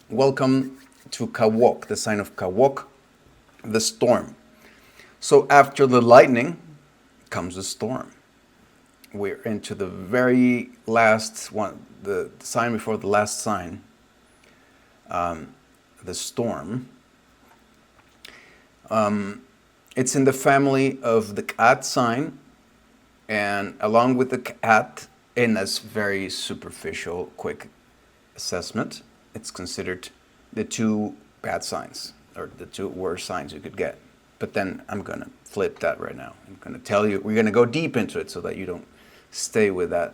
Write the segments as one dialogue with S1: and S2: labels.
S1: Welcome to Kawoq, the sign of Kawoq, the storm. So after the lightning comes the storm. We're into the very last one, the sign before the last sign, the storm. It's in the family of the cat sign, and along with the cat, in this very superficial, quick assessment, it's considered the two bad signs, or the two worst signs you could get. But then I'm going to flip that right now. I'm going to tell you, we're going to go deep into it so that you don't stay with that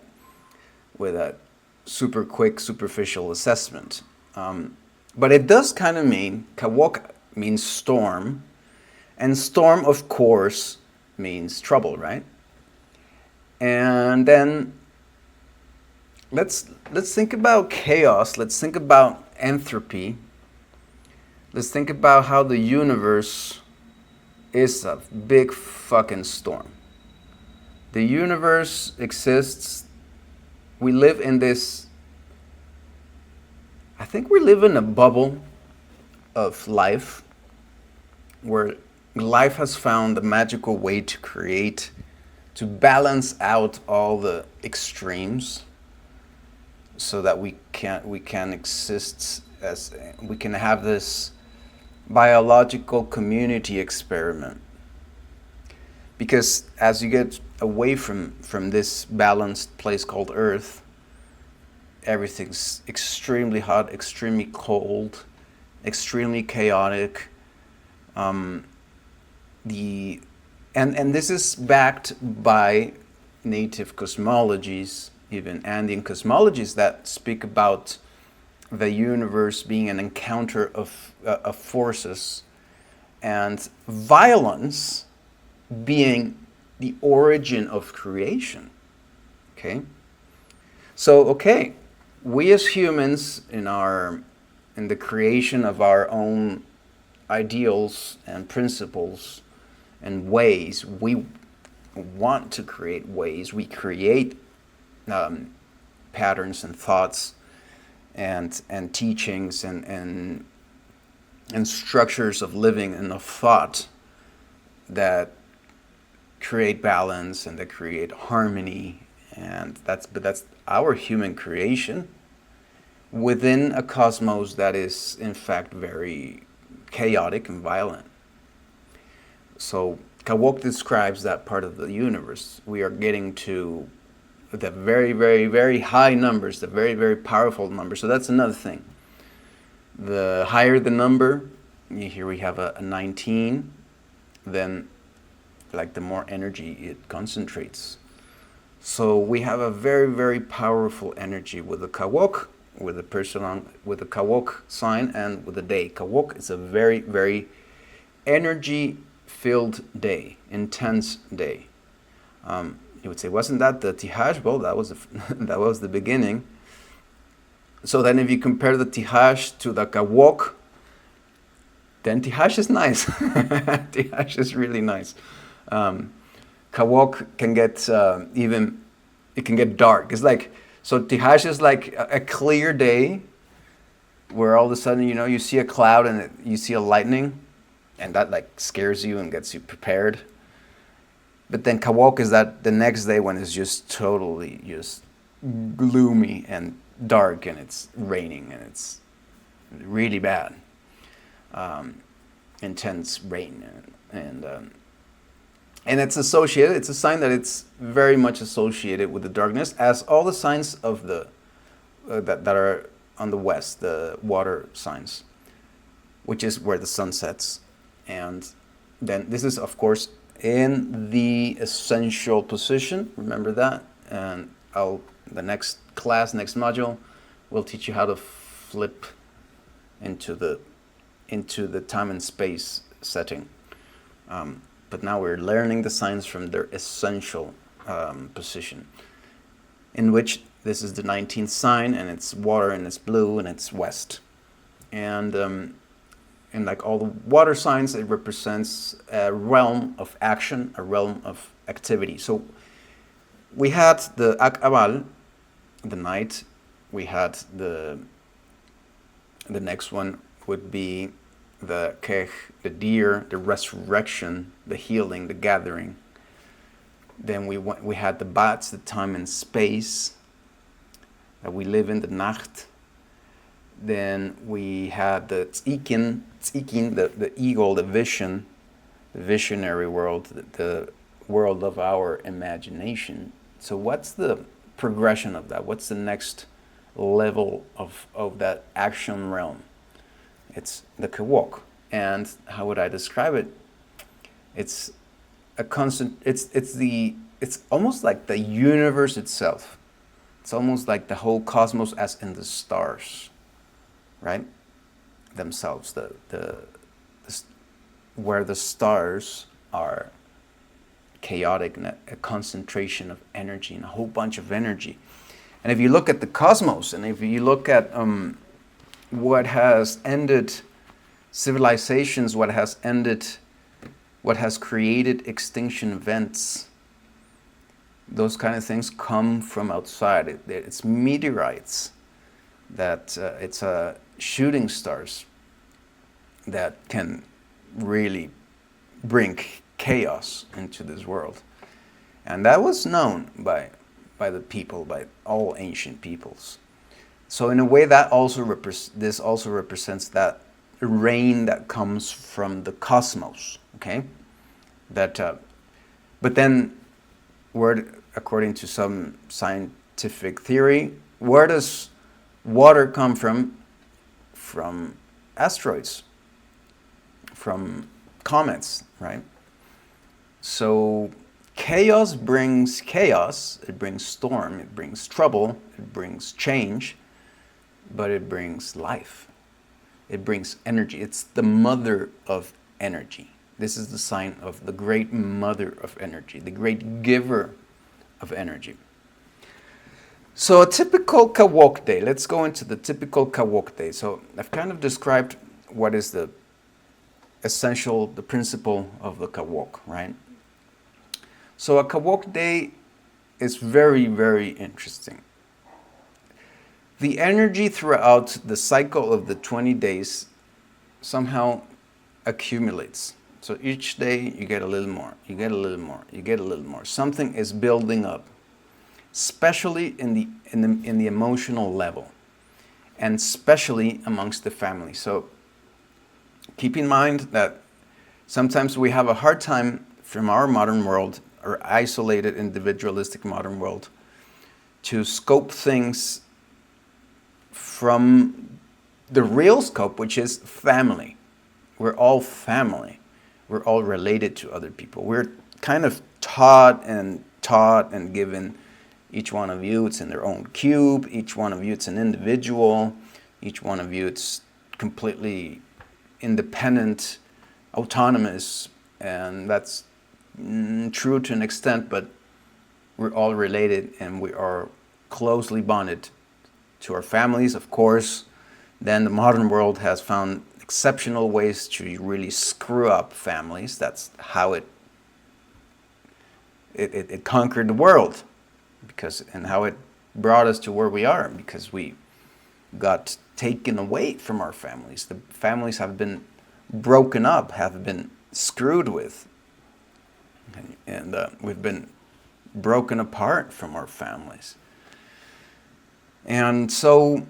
S1: super quick, superficial assessment. But it does kind of mean, Kawoq means storm, and storm, of course, means trouble, right? And then let's think about chaos. Let's think about entropy. Let's think about how the universe is a big fucking storm. The universe exists. We live in this, I think we live in a bubble of life where life has found a magical way to create, to balance out all the extremes so that we can exist, as we can have this biological community experiment. Because as you get away from this balanced place called Earth, everything's extremely hot, extremely cold, extremely chaotic. And this is backed by native cosmologies, even Andean cosmologies, that speak about the universe being an encounter of forces, and violence being the origin of creation. Okay? So, we as humans, in the creation of our own ideals and principles and ways, we want to create ways. We create patterns and thoughts and teachings and structures of living and of thought that create balance and that create harmony, and that's our human creation within a cosmos that is in fact very chaotic and violent. So Kawoq describes that part of the universe. We are getting to the very, very, very high numbers, the very, very powerful numbers. So that's another thing. The higher the number, here we have a 19, then like the more energy it concentrates. So we have a very, very powerful energy with the Kawoq, with the person with the Kawoq sign, and with the day. Kawoq is a very, very energy-filled day, intense day. You would say, wasn't that the Tihash? Well, that was the beginning. So then if you compare the Tihash to the Kawoq, then Tihash is nice. Tihash is really nice. Kawoq can get it can get dark. It's like, so Tihash is like a clear day where all of a sudden, you see a cloud and you see a lightning, and that like scares you and gets you prepared. But then Kawoq is that the next day when it's just totally just gloomy and dark, and it's raining and it's really bad, intense rain, and it's associated. It's a sign that it's very much associated with the darkness, as all the signs of the that are on the west, the water signs, which is where the sun sets, and then this is of course in the essential position. Remember that, and the next class, next module, will teach you how to flip into the time and space setting. But now we're learning the signs from their essential position, in which this is the 19th sign, and it's water, and it's blue, and it's west. And like all the water signs, it represents a realm of action, a realm of activity. So we had the Akabal, the night. We had the next one would be the Kech, the deer, the resurrection, the healing, the gathering. Then we had the Bats, the time and space that we live in, the Nacht. Then we had the Tzikin, the eagle, the vision, the visionary world, the world of our imagination. So what's the progression of that? What's the next level of that action realm? It's the Kawoq. And how would I describe it? It's a constant, it's almost like the universe itself. It's almost like the whole cosmos as in the stars, right? Themselves, where the stars are chaotic, a concentration of energy and a whole bunch of energy. And if you look at the cosmos, and if you look at what has ended civilizations, what has created extinction events, those kind of things come from outside. It's meteorites, it's shooting stars that can really bring chaos into this world. And that was known by the people, by all ancient peoples. So in a way, that also this also represents that rain that comes from the cosmos. Okay, that. But then, according to some scientific theory, where does water come from? From asteroids, from comets, right? So chaos brings chaos, it brings storm, it brings trouble, it brings change, but it brings life. It brings energy. It's the mother of energy. This is the sign of the great mother of energy, the great giver of energy. So a typical Kawoq day, let's go into the typical Kawoq day. So I've kind of described what is the principle of the Kawoq, right? So a Kawoq day is very, very interesting. The energy throughout the cycle of the 20 days somehow accumulates. So each day you get a little more, you get a little more, you get a little more. Something is building up, especially in the emotional level, and especially amongst the family. So keep in mind that sometimes we have a hard time from our modern world, or isolated individualistic modern world, to scope things from the real scope, which is family. We're all family. We're all related to other people. We're kind of taught and given, each one of you, it's in their own cube. Each one of you, it's an individual. Each one of you, it's completely independent, autonomous, and that's true to an extent, but we're all related and we are closely bonded to our families, of course. Then the modern world has found exceptional ways to really screw up families. That's how it conquered the world, and how it brought us to where we are, because we got taken away from our families. The families have been broken up, have been screwed with, and we've been broken apart from our families. And so,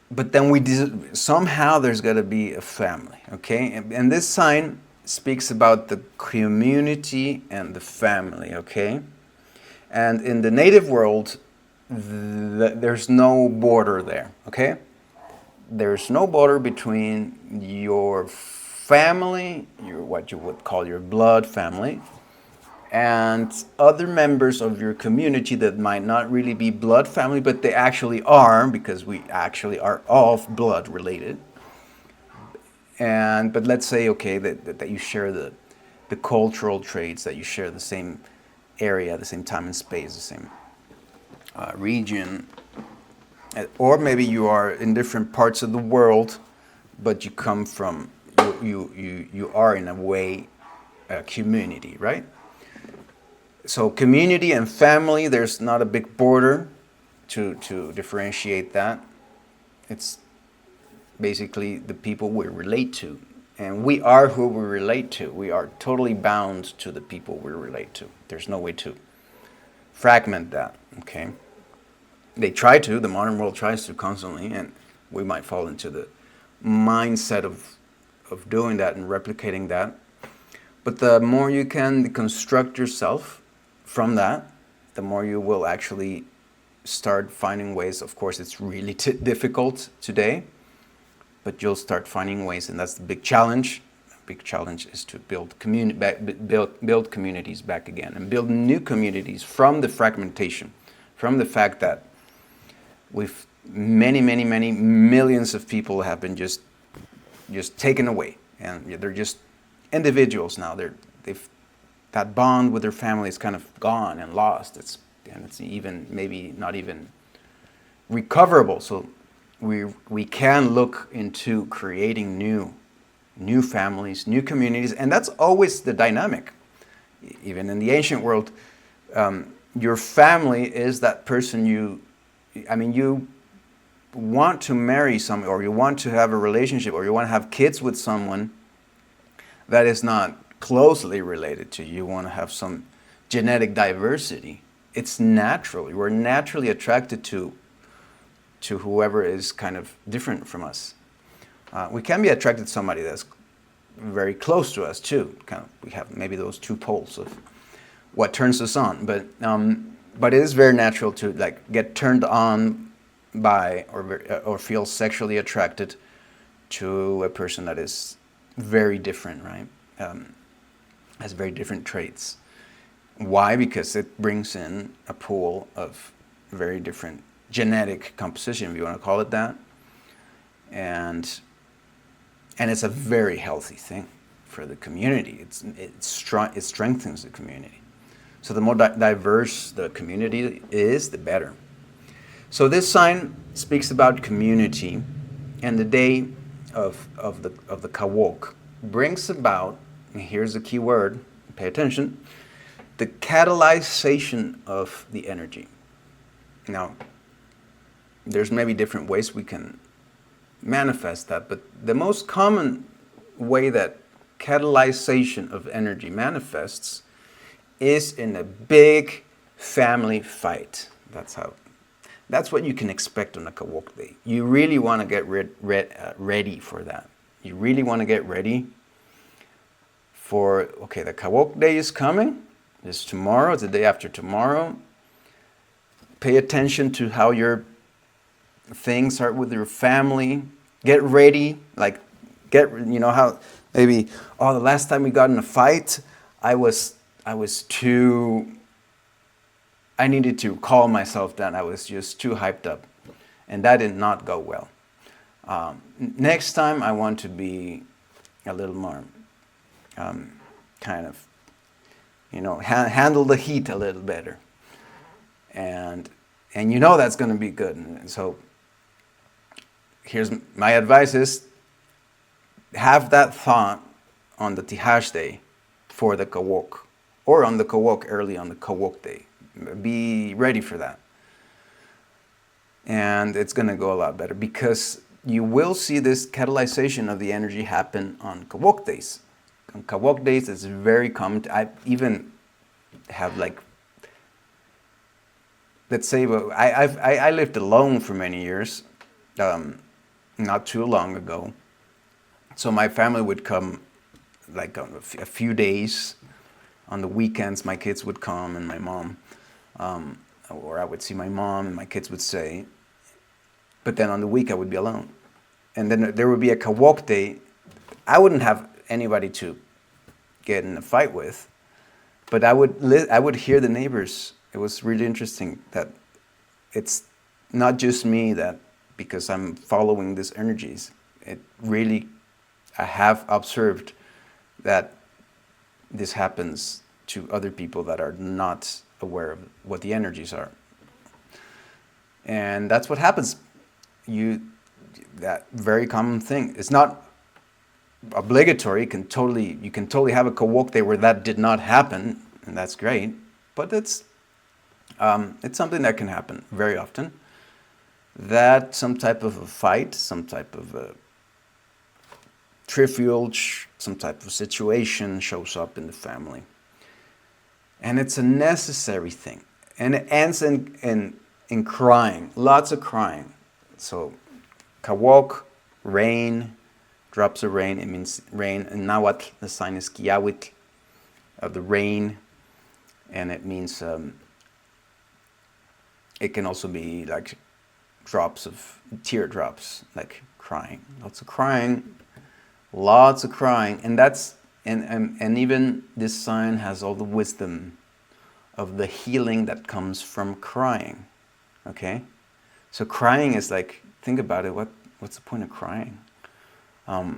S1: but then somehow there's got to be a family, okay? And this sign speaks about the community and the family, okay? And in the native world, there's no border there, okay? There's no border between your family, what you would call your blood family, and other members of your community that might not really be blood family, but they actually are, because we actually are all blood related. But let's say, okay, that you share the cultural traits, that you share the same area, the same time and space, the same region, or maybe you are in different parts of the world, but you come from, you are in a way a community, right? So community and family, there's not a big border to differentiate that. It's basically the people we relate to. And we are who we relate to. We are totally bound to the people we relate to. There's no way to fragment that, okay? They try to, the modern world tries to constantly, and we might fall into the mindset of doing that and replicating that. But the more you can construct yourself from that, the more you will actually start finding ways. Of course, it's really difficult today, but you'll start finding ways, and that's the big challenge. The big challenge is to build communities back again, and build new communities from the fragmentation, from the fact that we've many millions of people have been just taken away, and they're just individuals now. They've that bond with their family is kind of gone and lost. It's even maybe not even recoverable. So we can look into creating new families, new communities, and that's always the dynamic. Even in the ancient world, your family is that person you want to marry someone, or you want to have a relationship, or you want to have kids with someone that is not closely related to you. You want to have some genetic diversity. It's natural. We're naturally attracted to whoever is kind of different from us. We can be attracted to somebody that's very close to us too. Kind of, we have maybe those two poles of what turns us on. But it is very natural to like get turned on by or feel sexually attracted to a person that is very different, right? Has very different traits. Why? Because it brings in a pool of very different genetic composition, if you want to call it that, and it's a very healthy thing for the community. It strengthens the community. So the more diverse the community is, the better. So this sign speaks about community, and the day of the Kawoq brings about, and here's the key word, pay attention, the catalyzation of the energy. Now, there's maybe different ways we can manifest that, but the most common way that catalyzation of energy manifests is in a big family fight. That's what you can expect on a Kawoq day. You really want to get ready for that. You really want to get ready for, okay, the Kawoq day is coming. It's tomorrow, it's the day after tomorrow. Pay attention to how your things are with your family. Get ready, how maybe, the last time we got in a fight, I needed to calm myself down. I was just too hyped up, and that did not go well. Next time I want to be a little more handle the heat a little better, and that's going to be good. And so here's my advice: is have that thought on the Tihash day for the Kawoq, or on the Kawoq early on the Kawoq day. Be ready for that, and it's going to go a lot better, because you will see this catalyzation of the energy happen on Kawoq days. On Kawoq days, it's very common. I even have let's say, I lived alone for many years, not too long ago. So my family would come on a few days. On the weekends, my kids would come, and my mom, or I would see my mom and my kids would stay. But then on the week I would be alone. And then there would be a Kawoq day. I wouldn't have anybody to get in a fight with, but I would hear the neighbors. It was really interesting that it's not just me that, because I'm following these energies. I have observed that this happens to other people that are not aware of what the energies are. And that's what happens. That very common thing. It's not obligatory. You can totally have a Kawoq day where that did not happen, and that's great. but it's something that can happen very often. That some type of a fight, some type of a trivial, some type of situation shows up in the family. And it's a necessary thing. And it ends in crying, lots of crying. So, Kawoq, rain, drops of rain, it means rain. In Nahuatl, the sign is Kiawitl, of the rain. And it means, it can also be like drops of teardrops, like crying. Lots of crying, and that's and even this sign has all the wisdom of the healing that comes from crying. Okay, so crying is like, think about it. What's the point of crying? I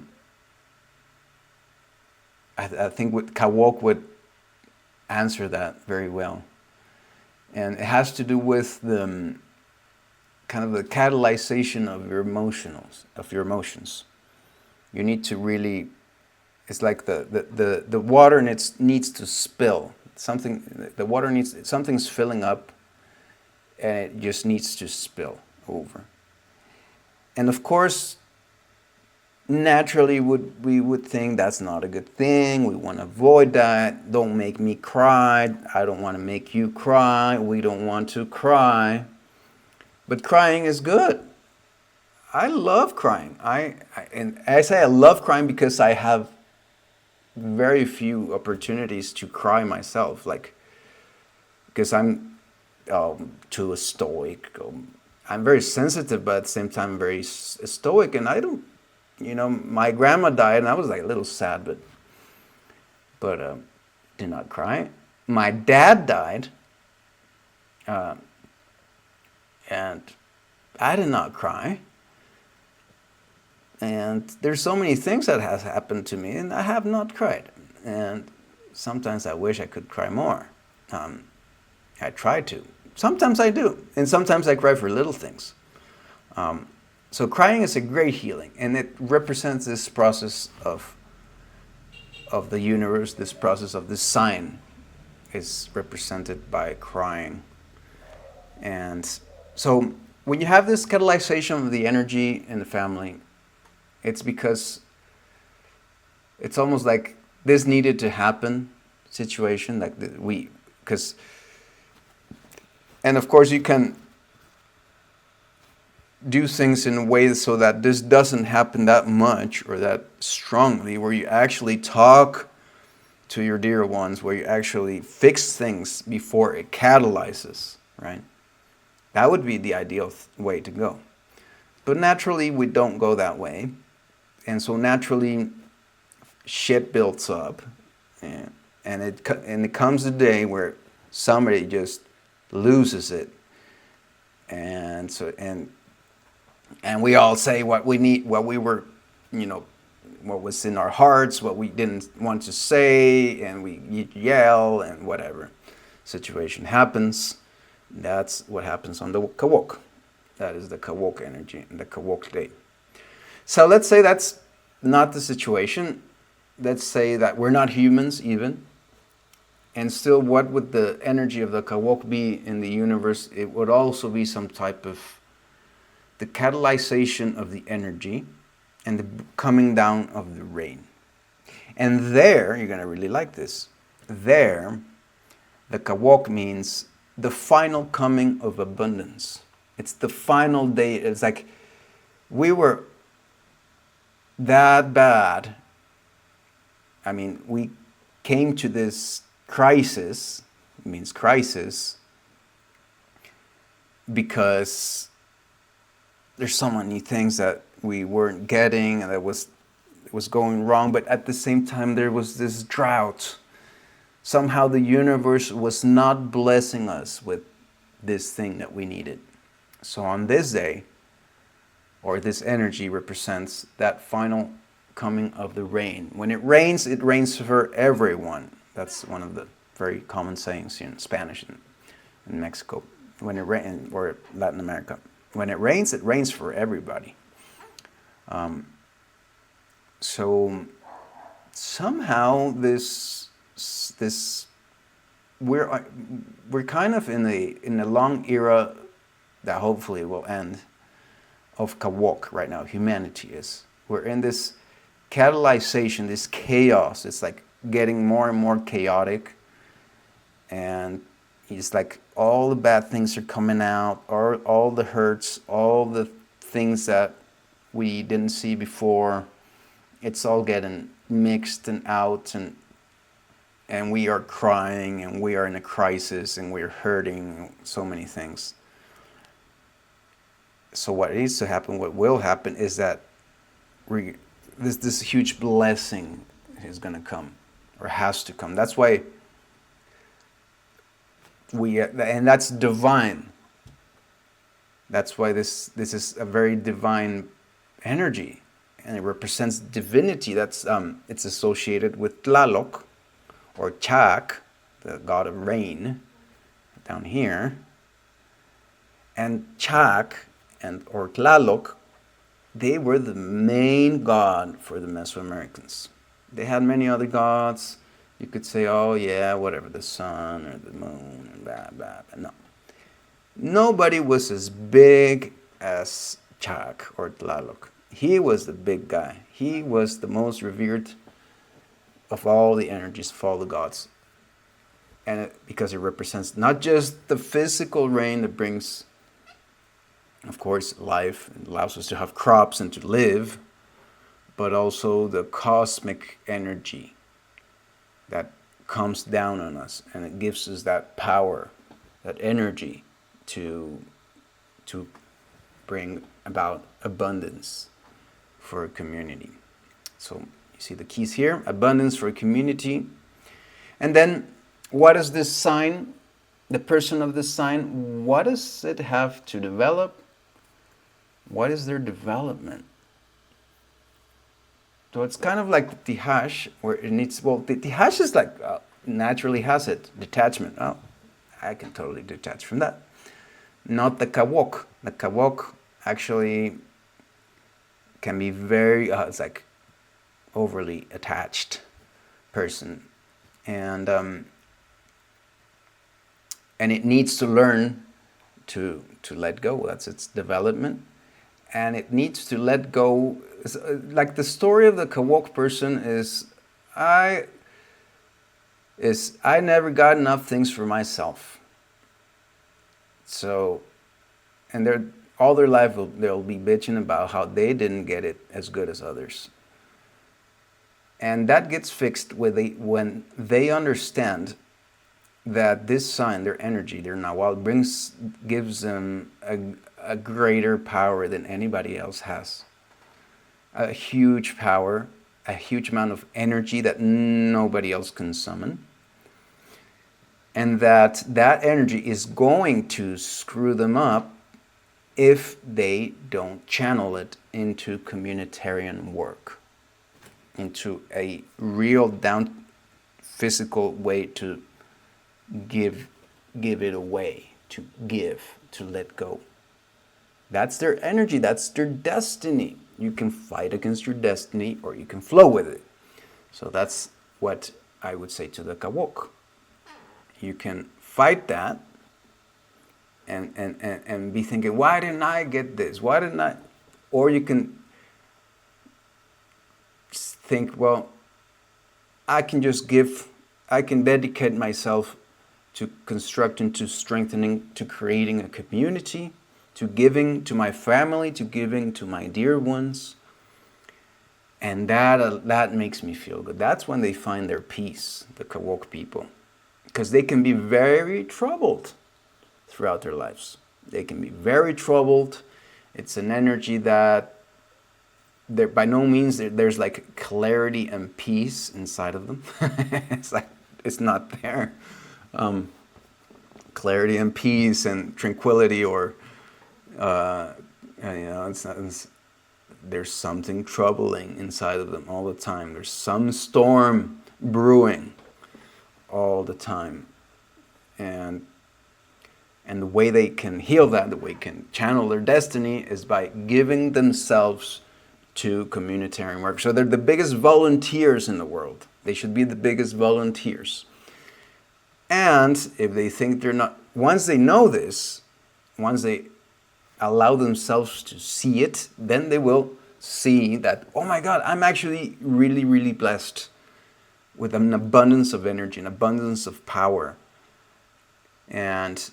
S1: think what Kawoq would answer that very well, and it has to do with the kind of the catalyzation of your emotions. You need to really, it's like the water needs to spill. Something's filling up, and it just needs to spill over. And of course, naturally we would think that's not a good thing. We want to avoid that. Don't make me cry. I don't want to make you cry. We don't want to cry. But crying is good. I love crying. And I say I love crying because I have very few opportunities to cry myself. Like, because I'm too a stoic. I'm very sensitive, but at the same time very stoic. And I don't, my grandma died, and I was like a little sad, but did not cry. My dad died, and I did not cry. And there's so many things that has happened to me, and I have not cried. And sometimes I wish I could cry more. I try to. Sometimes I do, and sometimes I cry for little things. So crying is a great healing, and it represents this process of the universe. This process of this sign is represented by crying. And so when you have this catalyzation of the energy in the family, it's because it's almost like this needed to happen situation, like and of course you can do things in ways so that this doesn't happen that much or that strongly, where you actually talk to your dear ones, where you actually fix things before it catalyzes, right? That would be the ideal way to go. But naturally, we don't go that way. And so naturally, shit builds up, and it comes a day where somebody just loses it, and we all say what we need, what we were, what was in our hearts, what we didn't want to say, and we yell and whatever situation happens. That's what happens on the Kawoq. That is the Kawoq energy and the Kawoq day. So let's say that's not the situation. Let's say that we're not humans even. And still, what would the energy of the Kawoq be in the universe? It would also be some type of the catalyzation of the energy and the coming down of the rain. And there, you're going to really like this. There, the Kawoq means the final coming of abundance. It's the final day. It's like we were that bad. I mean, we came to this crisis, it means crisis, because there's so many things that we weren't getting and it was going wrong, but at the same time there was this drought. Somehow the universe was not blessing us with this thing that we needed. So on this day, or this energy represents that final coming of the rain. When it rains for everyone. That's one of the very common sayings in Spanish in Mexico. When it rains, or Latin America. When it rains for everybody. So somehow this we're kind of in a long era that hopefully will end of Kawoq right now. Humanity is. We're in this catalyzation, this chaos. It's like getting more and more chaotic, and it's like all the bad things are coming out, or all the hurts, all the things that we didn't see before. It's all getting mixed and out, and we are crying, and we are in a crisis, and we're hurting, so many things. So what needs to happen, what will happen, is that this huge blessing is going to come, or has to come. That's why and that's divine. That's why this is a very divine energy, and it represents divinity. That's it's associated with Tlaloc, or Chak, the god of rain, down here. And Chak or Tlaloc, they were the main god for the Mesoamericans. They had many other gods. You could say, oh yeah, whatever, the sun or the moon and blah, blah, blah. No. Nobody was as big as Chak or Tlaloc. He was the big guy. He was the most revered of all the energies, of all the gods. And because it represents not just the physical rain that brings, of course, life, and allows us to have crops and to live, but also the cosmic energy that comes down on us, and it gives us that power, that energy to bring about abundance for a community. So you see the keys here: abundance for a community. And then what is this sign, the person of this sign, what does it have to develop? What is their development? So it's kind of like the hash, where it needs, well, the hash is like, naturally has it, detachment. Oh, I can totally detach from that. Not the Kawoq. The Kawoq actually can be very, it's like overly attached person. And it needs to learn to let go. That's its development. And it needs to let go. Like the story of the Kawoq person is I never got enough things for myself. So, and they're all their life they'll be bitching about how they didn't get it as good as others. And that gets fixed when they understand that this sign, their energy, their nawal, gives them a greater power than anybody else has. A huge power, a huge amount of energy that nobody else can summon. And that energy is going to screw them up if they don't channel it into communitarian work, into a real down physical way to give it away, to give, to let go. That's their energy, that's their destiny. You can fight against your destiny, or you can flow with it. So that's what I would say to the Kawoq. You can fight that and be thinking, why didn't I get this? Why didn't I? Or you can think, well, I can just give, I can dedicate myself to constructing, to strengthening, to creating a community, to giving to my family, to giving to my dear ones. And that makes me feel good. That's when they find their peace, the Kawoq people. Because they can be very troubled throughout their lives. They can be very troubled. It's an energy that by no means there's like clarity and peace inside of them. It's like it's not there. Clarity and peace and tranquility, or there's something troubling inside of them all the time. There's some storm brewing all the time. And the way they can heal that, the way they can channel their destiny, is by giving themselves to communitarian work. So they're the biggest volunteers in the world. They should be the biggest volunteers. And if they think they're not, once they know this, once they allow themselves to see it, then they will see that, oh my God, I'm actually really, really blessed with an abundance of energy, an abundance of power. And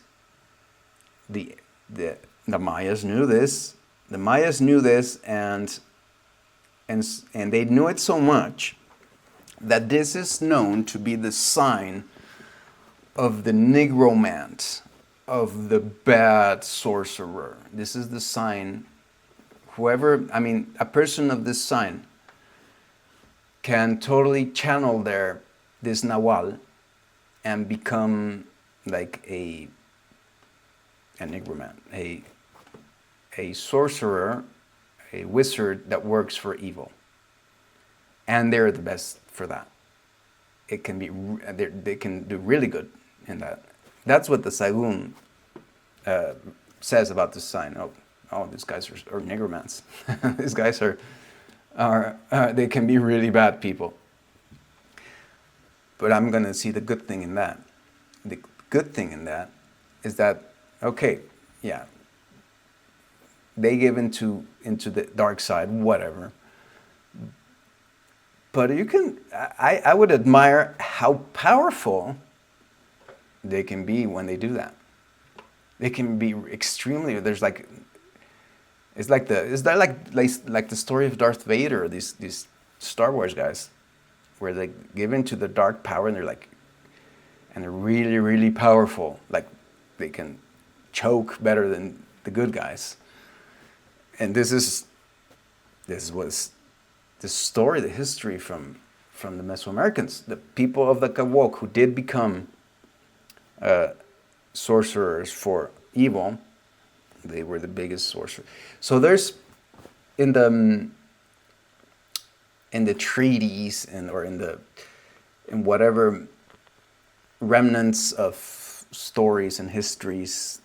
S1: the the the Mayas knew this. The Mayas knew this, and they knew it so much that this is known to be the sign of the nigromant, of the bad sorcerer. This is the sign. A person of this sign can totally channel this Nahual and become like a nigromant, a sorcerer, a wizard that works for evil. And they're the best for that. It can be, they can do really good in that. That's what the Saigun says about this sign. Oh, these guys are nigromants. These guys are they can be really bad people. But I'm going to see the good thing in that. The good thing in that is that, okay, yeah, they give into the dark side, whatever. But I would admire how powerful they can be when they do that. They can be extremely. It's like the story of Darth Vader, these Star Wars guys, where they give into the dark power and they're really, really powerful. Like they can choke better than the good guys. And this was the story, the history from the Mesoamericans, the people of the Kawoq who did become sorcerers for evil. They were the biggest sorcerers. So there's in the treaties or in whatever remnants of stories and histories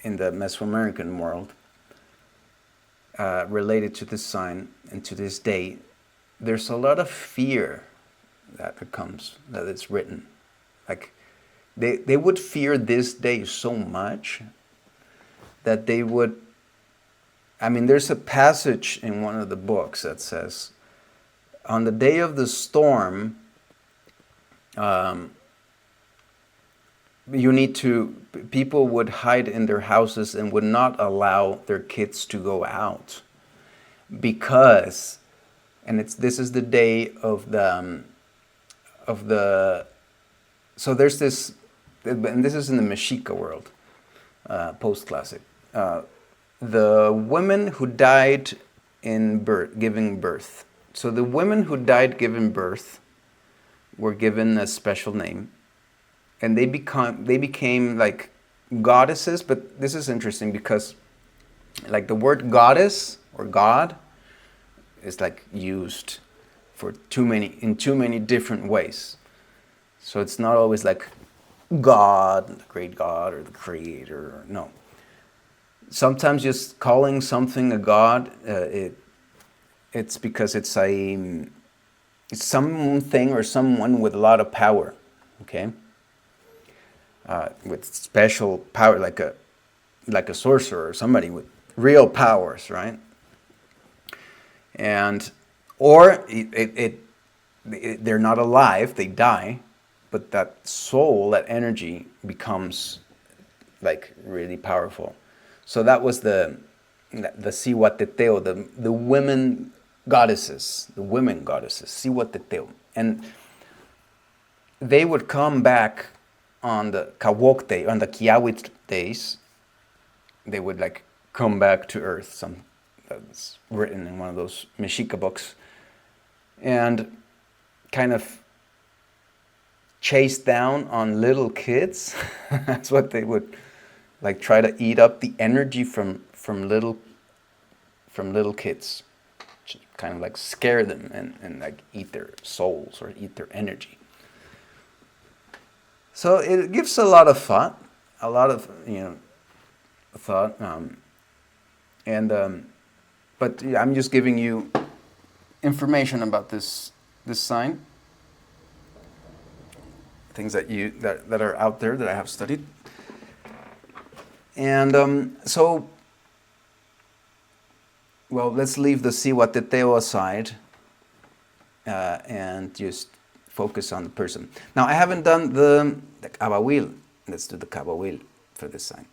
S1: in the Mesoamerican world related to this sign, and to this day, there's a lot of fear that it's written. Like they would fear this day so much that they would. There's a passage in one of the books that says, on the day of the storm, people would hide in their houses and would not allow their kids to go out, because, this is the day of the, so there's this, and this is in the Mexica world, post-classic, the women who died giving birth. So the women who died giving birth were given a special name, and they became like goddesses. But this is interesting because, like, the word goddess or god is like used in too many different ways. So it's not always like God, the great God, or the creator. No. Sometimes just calling something a god, it's because it's something or someone with a lot of power, okay? With special power, like a sorcerer or somebody with real powers, right? And or they're not alive, they die, but that soul, that energy becomes like really powerful. So that was the Cihuateteo, the women goddesses, Cihuateteo. And they would come back on the Kawoq day, on the Kiawitl days. They would like come back to earth. That's written in one of those Mexica books. And kind of chase down on little kids. That's what they would like, try to eat up the energy from little kids, kind of like scare them and like eat their souls or eat their energy. So it gives a lot of thought, but yeah, I'm just giving you information about this sign. things that are out there that I have studied. And so, well, let's leave the Kiawitl aside and just focus on the person. Now, I haven't done the Kawoq. Let's do the Kawoq for this sign.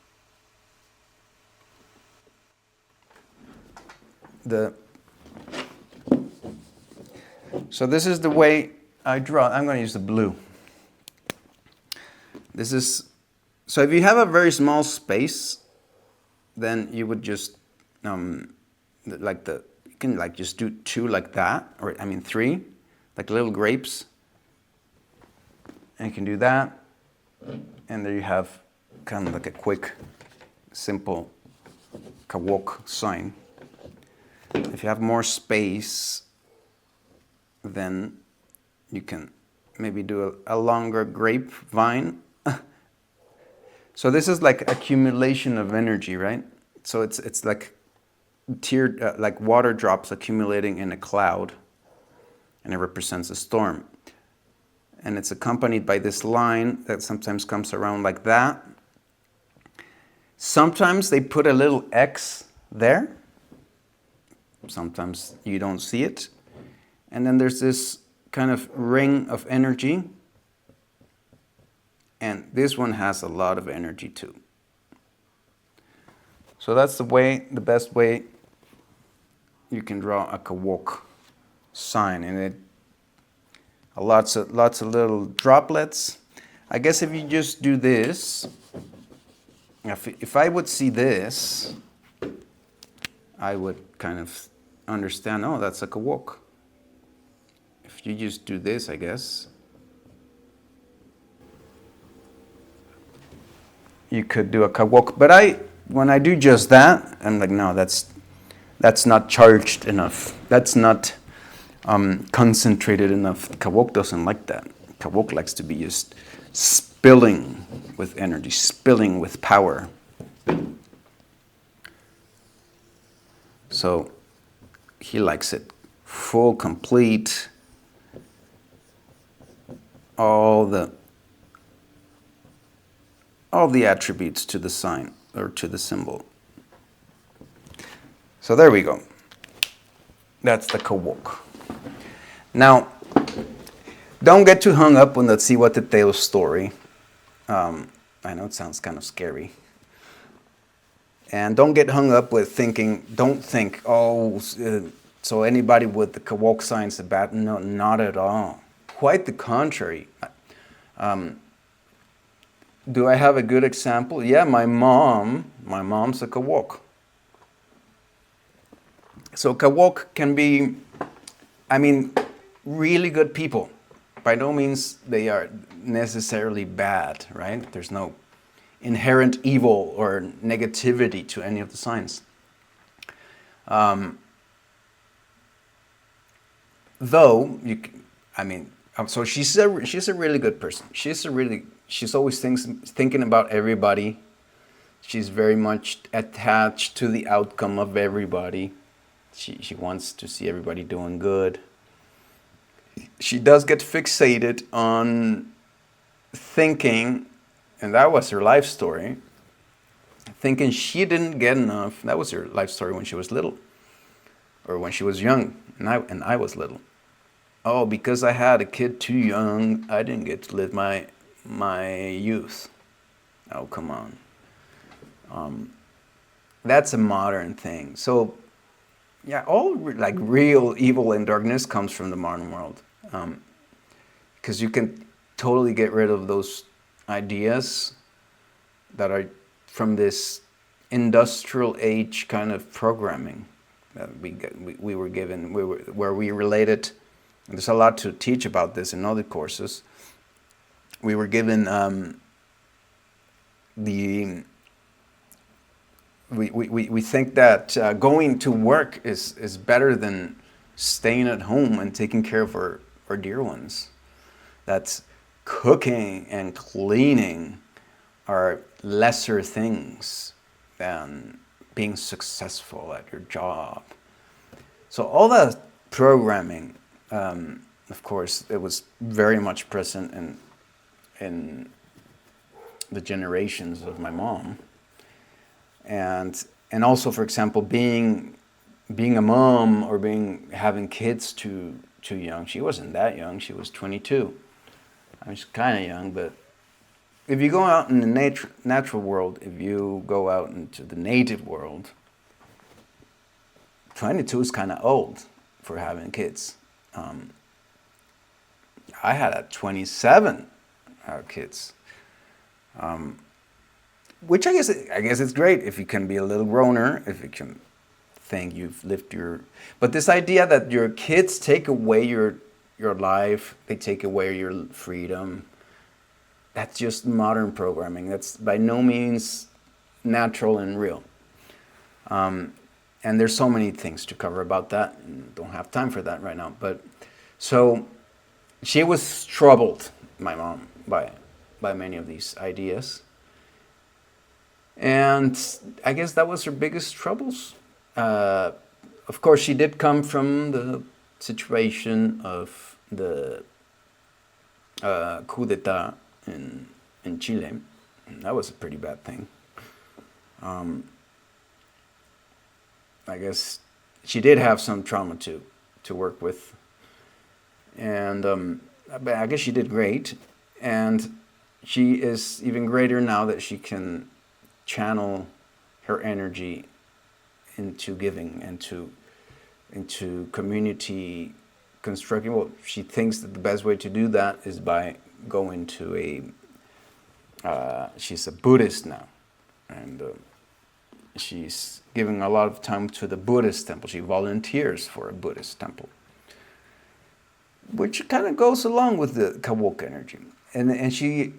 S1: So this is the way I draw. I'm going to use the blue. This is, so if you have a very small space, then you would just you can like just do 2 like that, or I mean 3, like little grapes. And you can do that, and there you have kind of like a quick, simple Kawoq sign. If you have more space, then you can maybe do a longer grapevine. So this is like accumulation of energy, right? So it's like like water drops accumulating in a cloud, and it represents a storm. And it's accompanied by this line that sometimes comes around like that. Sometimes they put a little X there. Sometimes you don't see it. And then there's this kind of ring of energy. And this one has a lot of energy too. So that's the best way you can draw a Kawoq sign. And it lots of little droplets. I guess if you just do this, if I would see this, I would kind of understand, oh, that's a Kawoq. If you just do this, I guess, you could do a Kawoq. But when I do just that, I'm like, no, that's not charged enough. That's not concentrated enough. Kawoq doesn't like that. Kawoq likes to be just spilling with energy, spilling with power. So he likes it full, complete, all the attributes to the sign or to the symbol. So there we go. That's the Kawoq. Now, don't get too hung up on the Kiawitl story. I know it sounds kind of scary. And don't get hung up with don't think, so anybody with the Kawoq sign is bad. No, not at all. Quite the contrary. Do I have a good example? Yeah, my mom's a Kawoq. So Kawoq can be, really good people. By no means they are necessarily bad, right? There's no inherent evil or negativity to any of the signs. So she's a really good person. She's always thinking about everybody. She's very much attached to the outcome of everybody. She wants to see everybody doing good. She does get fixated on thinking, and that was her life story, thinking she didn't get enough. That was her life story when she was little, or when she was young, and I was little. Oh, because I had a kid too young, I didn't get to live my youth. Oh, come on. That's a modern thing. So, yeah, all like real evil and darkness comes from the modern world. Because you can totally get rid of those ideas that are from this industrial age kind of programming that we were given, where we related. And there's a lot to teach about this in other courses. We were given we think that going to work is better than staying at home and taking care of our dear ones. That's cooking and cleaning are lesser things than being successful at your job. So all that programming, of course, it was very much present in the generations of my mom, and also, for example, being a mom or having kids too young. She wasn't that young. She was 22. I mean, she's kind of young, but if you go out in the natural world, if you go out into the native world, 22 is kind of old for having kids. I had at 27 kids, which I guess it's great if you can be a little growner, if you can think you've lived your. But this idea that your kids take away your life, they take away your freedom. That's just modern programming. That's by no means natural and real. And there's so many things to cover about that. And don't have time for that right now. But so she was troubled, my mom, by many of these ideas. And I guess that was her biggest troubles. Of course, she did come from the situation of the coup d'etat in Chile. That was a pretty bad thing. I guess she did have some trauma to work with, and I guess she did great. And she is even greater now that she can channel her energy into giving and into community constructing. Well, she thinks that the best way to do that is by going to she's a Buddhist now, and she's giving a lot of time to the Buddhist temple. She volunteers for a Buddhist temple, which kind of goes along with the Kawoq energy, and she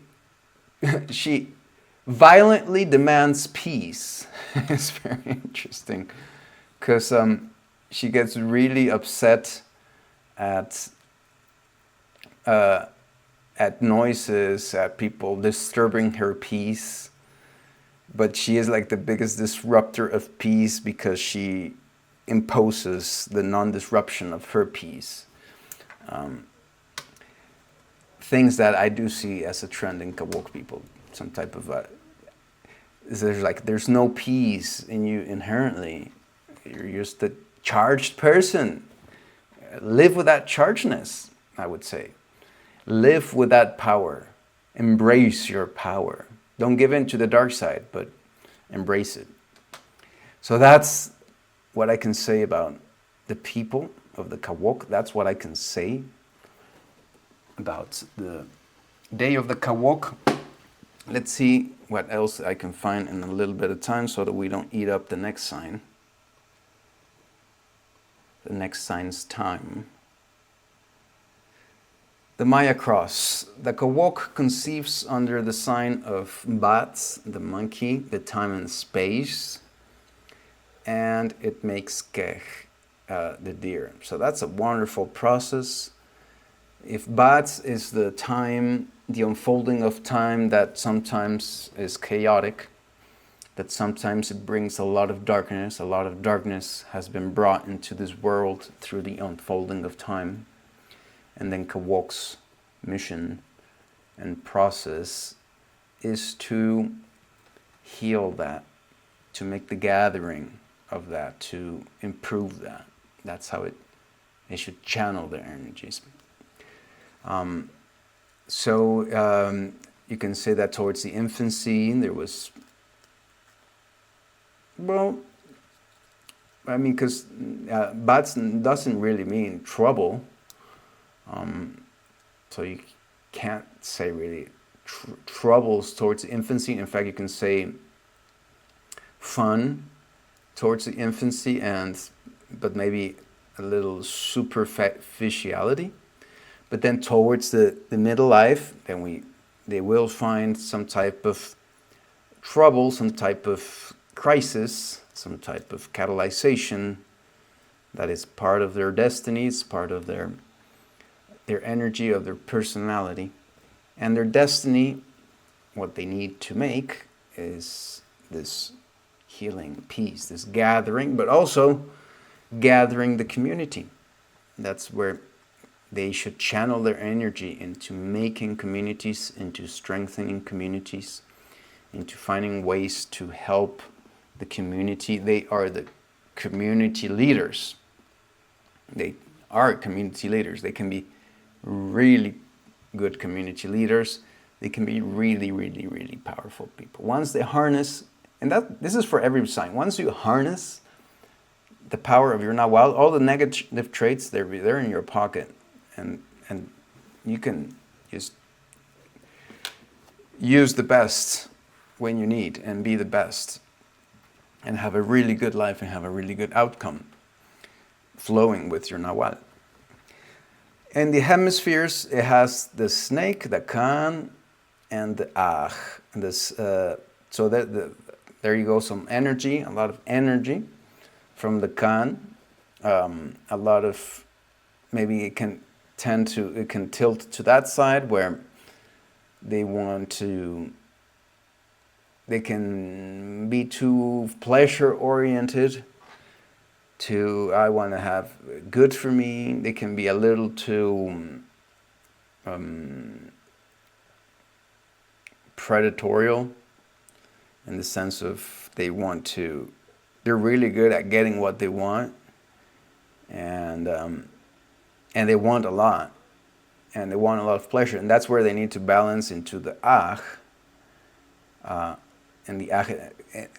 S1: she violently demands peace. It's very interesting because she gets really upset at noises, at people disturbing her peace. But she is like the biggest disruptor of peace because she imposes the non-disruption of her peace. Things that I do see as a trend in Kawoq people. Some type of there's no peace in you inherently. You're just a charged person. Live with that chargedness, I would say. Live with that power. Embrace your power. Don't give in to the dark side, but embrace it. So that's what I can say about the people of the Kawoq. That's what I can say about the day of the Kawoq. Let's see what else I can find in a little bit of time so that we don't eat up the next sign. The next sign's time. The Maya cross. The Kawoq conceives under the sign of Bats, the monkey, the time and space, and it makes Kech, the deer. So that's a wonderful process. If Bats is the time, the unfolding of time that sometimes is chaotic, that sometimes it brings a lot of darkness has been brought into this world through the unfolding of time. And then Kawoq's mission and process is to heal that, to make the gathering of that, to improve that. That's how they should channel their energies. You can say that towards the infancy there was, well, I mean, because Bats doesn't really mean trouble. So you can't say really troubles towards the infancy. In fact, you can say fun towards the infancy, but maybe a little superficiality. But then towards the middle life, then they will find some type of trouble, some type of crisis, some type of catalyzation that is part of their destiny, it's part of their energy, of their personality. And their destiny, what they need to make is this healing, peace, this gathering, but also gathering the community. That's where they should channel their energy into making communities, into strengthening communities, into finding ways to help the community. They are the community leaders. They are community leaders. They can be really good community leaders. They can be really, really, really powerful people. Once they harness, and this is for every sign, once you harness the power of your Nahual, all the negative traits, they're in your pocket. And you can just use the best when you need and be the best and have a really good life and have a really good outcome flowing with your Nahual. In the hemispheres, it has the snake, the Kan, and the Ach. So there you go, some energy, a lot of energy from the Kan. A lot of, maybe it can tilt to that side where they can be too pleasure oriented, I want to have good for me. They can be a little too predatorial in the sense of they're really good at getting what they want, and they want a lot, and they want a lot of pleasure, and that's where they need to balance into the Ach, and the Ach,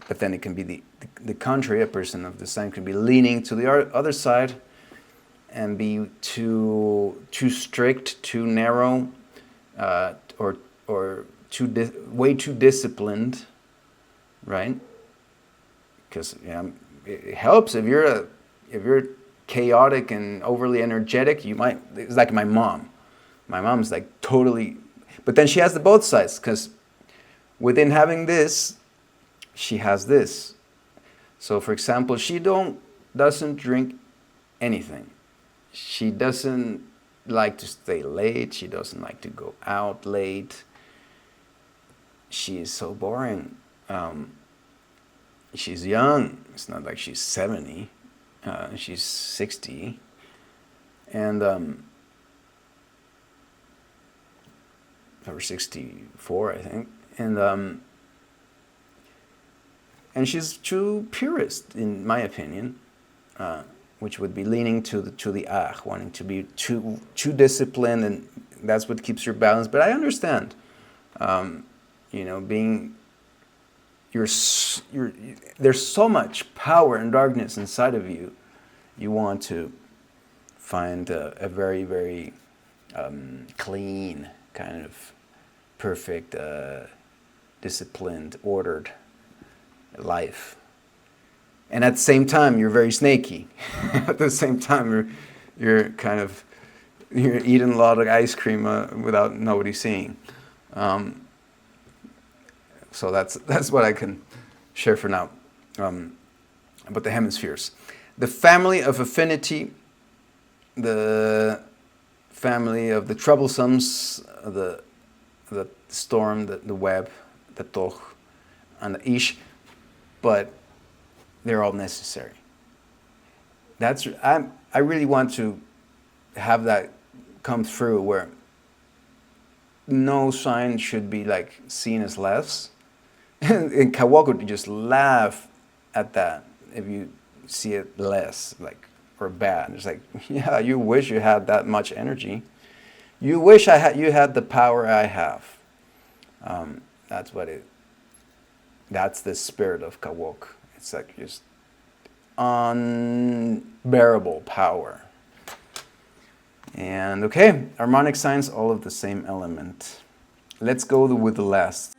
S1: but then it can be the contrary. A person of the sign can be leaning to the other side and be too strict, too narrow, or way too disciplined, right? Because it helps if you're chaotic and overly energetic. It's like my mom. My mom's like totally, but then she has the both sides, because within having this, she has this. So for example, she doesn't drink anything. She doesn't like to stay late. She doesn't like to go out late. She is so boring. She's young. It's not like she's 70. She's 60. And or 64, I think. And she's too purist, in my opinion, which would be leaning to the Ach, wanting to be too disciplined, and that's what keeps your balance. But I understand, there's so much power and darkness inside of you. You want to find a very, very clean, kind of perfect, disciplined, ordered life. And at the same time, you're very snaky. At the same time, you're eating a lot of ice cream without nobody seeing. So that's what I can share for now. About the hemispheres, the family of affinity, the family of the troublesomes, the storm, the web, the toch, and the ish, but they're all necessary. I really want to have that come through, where no sign should be like seen as less. And Kawoq would just laugh at that if you see it less, like, or bad. It's like, yeah, you wish you had that much energy. You wish you had the power I have. That's the spirit of Kawoq. It's like just unbearable power. And okay, harmonic signs, all of the same element. Let's go with the last.